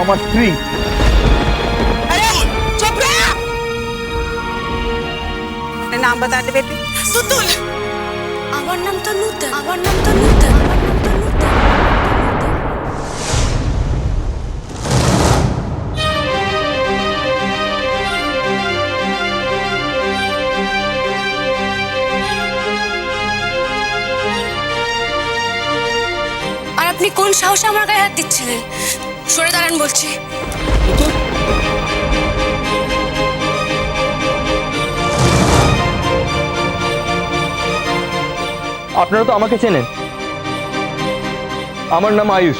আমার স্ত্রী। अरे चुप रहे आप। अपने नाम बता दे बेटे। तुतुल। আমার নাম তো নূতন, আমার নাম তো নূতন, আমার নাম তো নূতন। আর আপনি কোন সাহসে আমার গায়ে হাত দিচ্ছিলেন? সরে দাঁড়ান বলছি। আপনারা তো আমাকে চেনেন, আমার নাম আয়ুষ,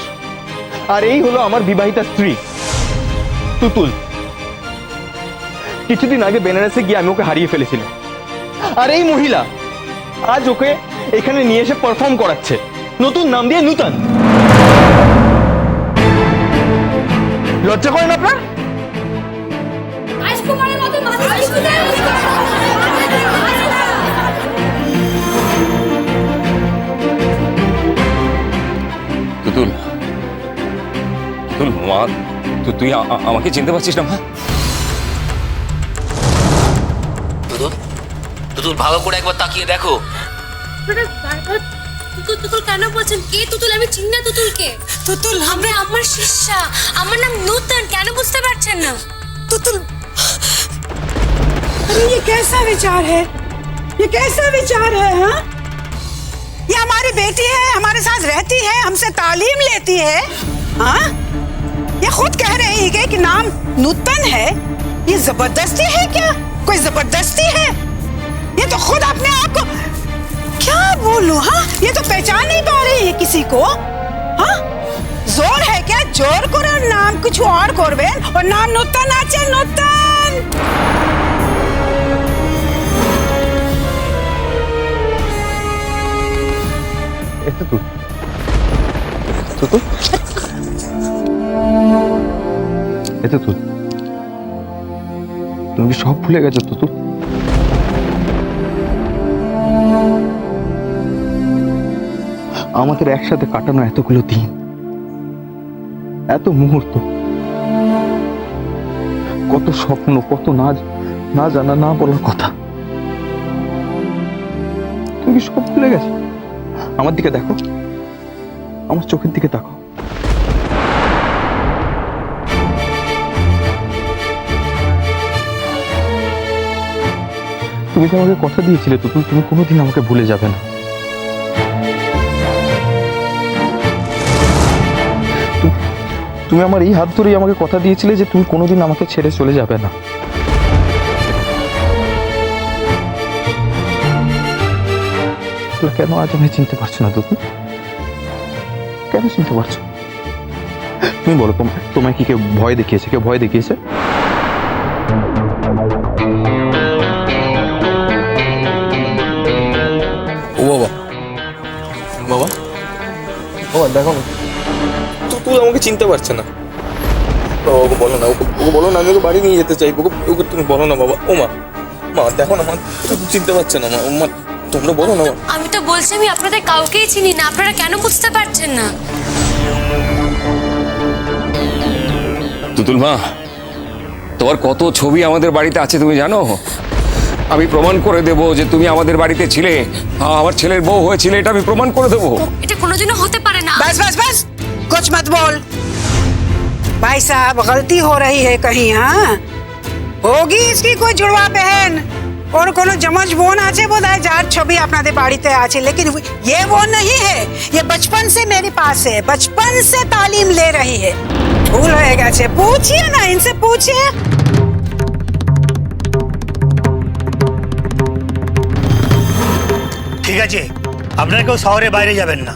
আর এই হলো আমার বিবাহিতা স্ত্রী তুতুল। কিছুদিন আগে বেনারসে গিয়ে আমি ওকে হারিয়ে ফেলেছিলাম, আর এই মহিলা আজ ওকে এখানে নিয়ে এসে পারফর্ম করাচ্ছে নতুন নাম দিয়ে নূতন। লজ্জা করেন আপনার? রাজকুমারের মতো মানুষ তুতুল, তুতুল মা, তুই আমাকে চিনতে পারছিস না মা? তুতুল, তুতুল ভালো করে একবার তাকিয়ে দেখো। তুতুল কেন বলছেন? কে তুতুল? আমি চিনি না তুতুলকে। तुतुल আমি আমার শিষ্যা, আমার নাম নূতন। কেন বুঝতে পারছেন না? तुतुल। अरे ये कैसा विचार है? ये कैसा विचार है? हाँ, ये हमारी बेटी है, हमारे साथ रहती है, हमसे तालीम लेती है। हाँ, ये खुद कह रही है कि नाम नूतन है। ये जबरदस्ती है क्या? कोई जबरदस्ती है? ये तो खुद अपने आप को क्या बोलूं? हाँ, ये तो पहचान नहीं पा रही है किसी को। हाँ, जोर है क्या? जोर करे और नाम कुछ और करबेन और नाम नूतन আছে নূতন। এটা তুই তুতুল, এটা তুই, তুমি কি সব ভুলে গেছো তুতুল? আমাদের একসাথে কাটানো এতগুলো দিন, এত মুহূর্ত, কত স্বপ্ন, কত না জানা না বলার কথা, তুমি কি সব ভুলে গেছো? আমার দিকে দেখো, আমার চোখের দিকে তাকাও। তুমি তো আমাকে কথা দিয়েছিলে তুতুল, তুমি কোনোদিন আমাকে ভুলে যাবে না। তুমি আমার এই হাত ধরেই আমাকে কথা দিয়েছিলে যে তুমি কোনোদিন আমাকে ছেড়ে চলে যাবে না। কেন আজ আমি চিনতে পারছো না তুতুল? কেন চিনতে পারছো? তুমি বলো, তোমায় কি কেউ ভয় দেখিয়েছে? কেউ ভয় দেখিয়েছে? ও বাবা, বাবা, বাবা দেখো না, তুতুল আমাকে চিনতে পারছে না। ওকে বলো না, ওকে বলো না, আমি ওকে বাড়ি নিয়ে যেতে চাই। ওকে তুমি বলো না বাবা। ও মা, মা দেখো না, মা চিনতে পারছে না। মা তোমরা বলো না। আমি তো বলছি আমি আপনাদের কাউকেই চিনি না। আপনারা কেন বুঝতে পারছেন না? তুতুল মা, তোমার কত ছবি আমাদের বাড়িতে আছে তুমি জানো? আমি প্রমাণ করে দেবো যে তুমি আমাদের বাড়িতে ছিলে, আমার ছেলের বউ হয়েছিলে, এটা আমি প্রমাণ করে দেবো। এটা কোনোদিনও হতে পারে না। बस बस बस, कुछ मत बोल। भाई साहब गलती हो रही है कहीं। हाँ, होगी इसकी कोई जुड़वा बहन और कोनो जमज বোন আছে বোধহয় যার ছবি আপনাদের বাড়িতে আছে, लेकिन ये वो नहीं है। ये बचपन से मेरे पास है, बचपन से तालीम ले रही है। भूल হয়ে গেছে। पूछिए ना, इनसे पूछिए। ঠিক আছে, আপনারা কেউ শহরের বাইরে যাবেন না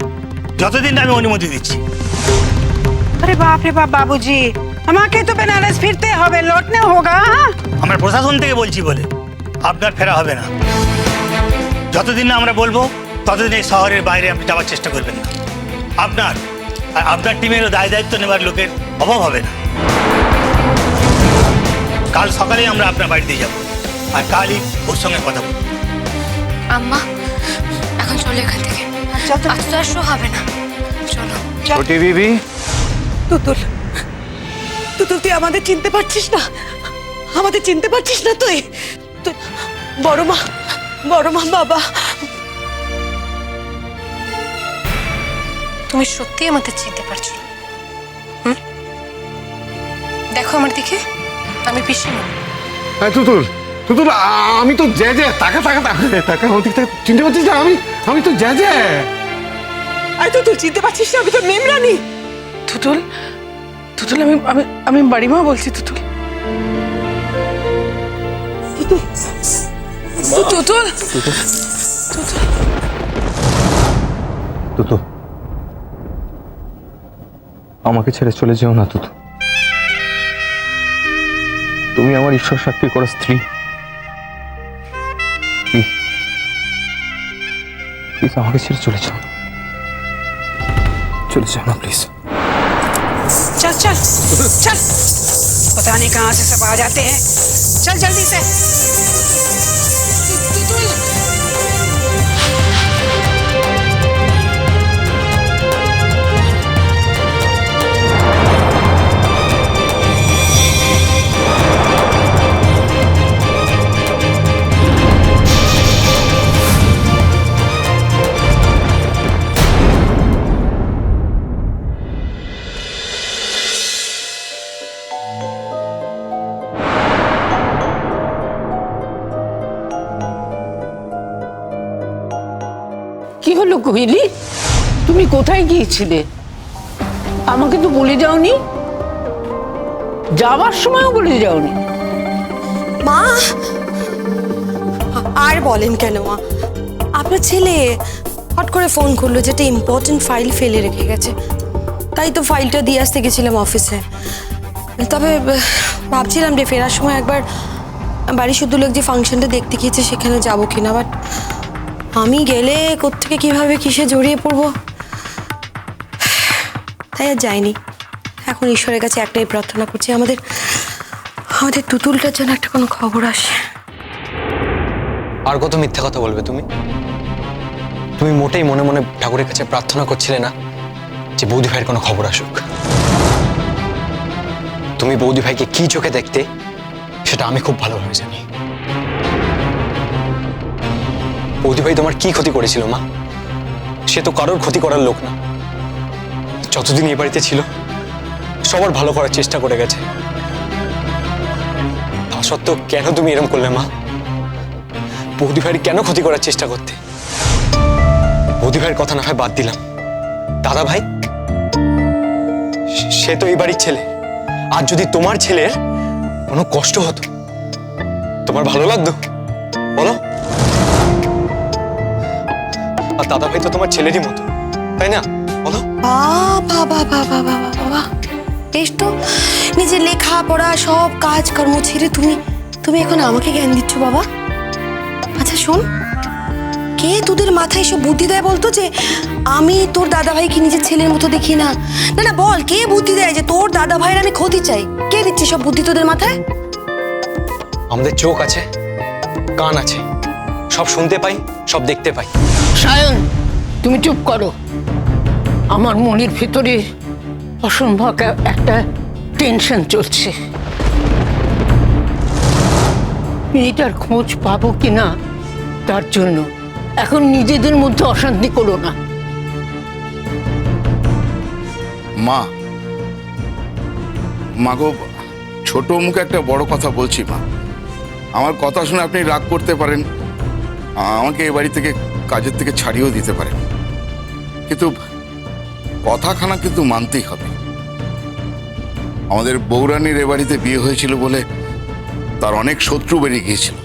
যতদিন না আমি অনুমতি দিচ্ছি। अरे बाप रे बाप बाबूजी, আমাকে তো বেনারস ফিরতে হবে, লौटने होगा। हाँ, আমরা প্রশাসন থেকে বলছি বলে আপনার ফেরা হবে না। যতদিন না আমরা বলবো ততদিন এই শহরের বাইরে আপনি যাওয়ার চেষ্টা করবেন না। আপনার আর আপনার টিমেরও দায় দায়িত্ব নেবার লোকের অভাব হবে না। কাল সকালে আমরা আপনার বাড়িতে যাব আর কালই ওর সঙ্গে কথা বলব। আম্মা এখন চলো এখান থেকে। আচ্ছা তো আজ তো আর শো হবে না, চলো। ছোটি বিবি, তুতুল তুতুল তুই আমাদের চিনতে পারছিস না? আমাদের চিনতে পারছিস না তুই? তুই বড় মা বাবা। তুমি সত্যি আমাদের চিনতে পারছো না? হুম, দেখো আমার দিকে, আমি পিসিমা। হ্যাঁ তুতুল, তুতুল আমি তো জে টাকা ওদিক থেকে চিনতে পারছিস না? আমি তো জে আরে তুতুল চিনতে পারছিস না? আমি তো মেমরানি। তুতুল আমি বাড়িমা বলছি। তুতুল তুতু, আমাকে ছেড়ে চলে যেও না তুতু। তুমি আমার ঈশ্বর সাক্ষী করা স্ত্রী। প্লিজ আমাকে ছেড়ে চলে যাও না প্লিজ। चल चल चल, पता नहीं कहाँ से सब आ जाते हैं। चल जल्दी से। কি হলো কোহিলি? তুমি কোথায় গিয়েছিলে? আমাকে তো বলে যাওনি, যাওয়ার সময়ও বলে যাওনি। মা, আর বলেন কেন মা? আপনার ছেলে হট করে ফোন করলো যে একটা ইম্পর্টেন্ট ফাইল ফেলে রেখে গেছে, তাই তো ফাইলটা দিয়ে আসতে গেছিলাম অফিসে। তবে ভাবছিলাম যে ফেরার সময় একবার বাড়ি শুদ্ধ লোক যে ফাংশনটা দেখতে গিয়েছে সেখানে যাবো কিনা, বাট আমি গেলে কোত্থেকে কিভাবে কিসে জড়িয়ে পড়বো, তাই আর যাইনি। এখন ঈশ্বরের কাছে একটাই প্রার্থনা করছি, আমাদের তুতুলটার জন্য একটা কোনো খবর আসে। আর কত মিথ্যা কথা বলবে তুমি? তুমি মোটেই মনে মনে ঠাকুরের কাছে প্রার্থনা করছিলে না যে বৌদি ভাইয়ের কোনো খবর আসুক। তুমি বৌদি ভাইকে কি চোখে দেখতে সেটা আমি খুব ভালোভাবে জানি। বৌদি ভাই তোমার কি ক্ষতি করেছিল মা? সে তো কারোর ক্ষতি করার লোক না। যতদিন এই বাড়িতে ছিল সবার ভালো করার চেষ্টা করে গেছে। তা সত্ত্বেও কেন তুমি এরকম করলে মা? বৌদি ভাইয়ের কেন ক্ষতি করার চেষ্টা করতে? বৌদি ভাইয়ের কথা না হয় বাদ দিলাম, দাদা ভাই সে তো এই বাড়ির ছেলে। আর যদি তোমার ছেলের কোনো কষ্ট হতো তোমার ভালো লাগতো বলো? আর দাদা ভাই তো তোমার ছেলেরই মতো, তাই না বলো? বাবা, বেশ তো, নিজের লেখাপড়া সব কাজ কর্ম ছেড়ে তুমি এখন আমাকে জ্ঞান দিচ্ছ বাবা? আচ্ছা শোন, কে তোদের মাথায় এসব বুদ্ধি দেয় বলতো যে আমি তোর দাদা ভাইকে নিজের ছেলের মতো দেখি না? না বল, কে বুদ্ধি দেয় যে তোর দাদা ভাইয়ের আমি ক্ষতি চাই? কে দিচ্ছে সব বুদ্ধি তোদের মাথায়? আমাদের চোখ আছে, কান আছে, সব শুনতে পাই, সব দেখতে পাই। সায়ন, তুমি চুপ করো। আমার মনের ভিতরে অসম্ভব একটা টেনশন চলছে। মেয়েটার খোঁজ পাবো কিনা তার জন্য এখন নিজেদের মধ্যে অশান্তি করো না। মা গো, ছোট মুখে একটা বড় কথা বলছি মা। আমার কথা শুনে আপনি রাগ করতে পারেন, আমাকে এ বাড়ি থেকে কাজের থেকে ছাড়িয়েও দিতে পারেন, কিন্তু কথাখানা কিন্তু মানতেই হবে। আমাদের বৌরানীর এ বাড়িতে বিয়ে হয়েছিল বলে তার অনেক শত্রু বেরিয়ে গিয়েছিল।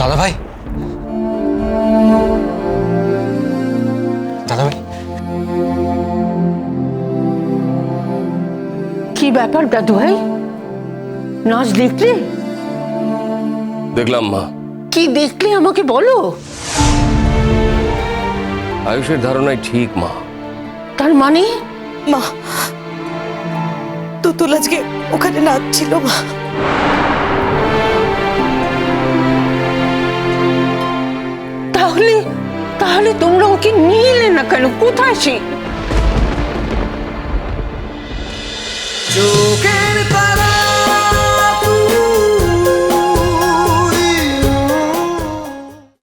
দাদা ভাই, দাদা ভাই, কি ব্যাপার দাদু ভাই? নাচ দেখলে? দেখলাম মা। কি দেখলে আমাকে বলো। আয়ুষের ধারণাই ঠিক মা। তার মানে? মা, তুতুল আজকে ওখানে নাচছিল মা। তাহলে তোমরা ওকে নিয়ে এলে না কেন? কোথায় সে?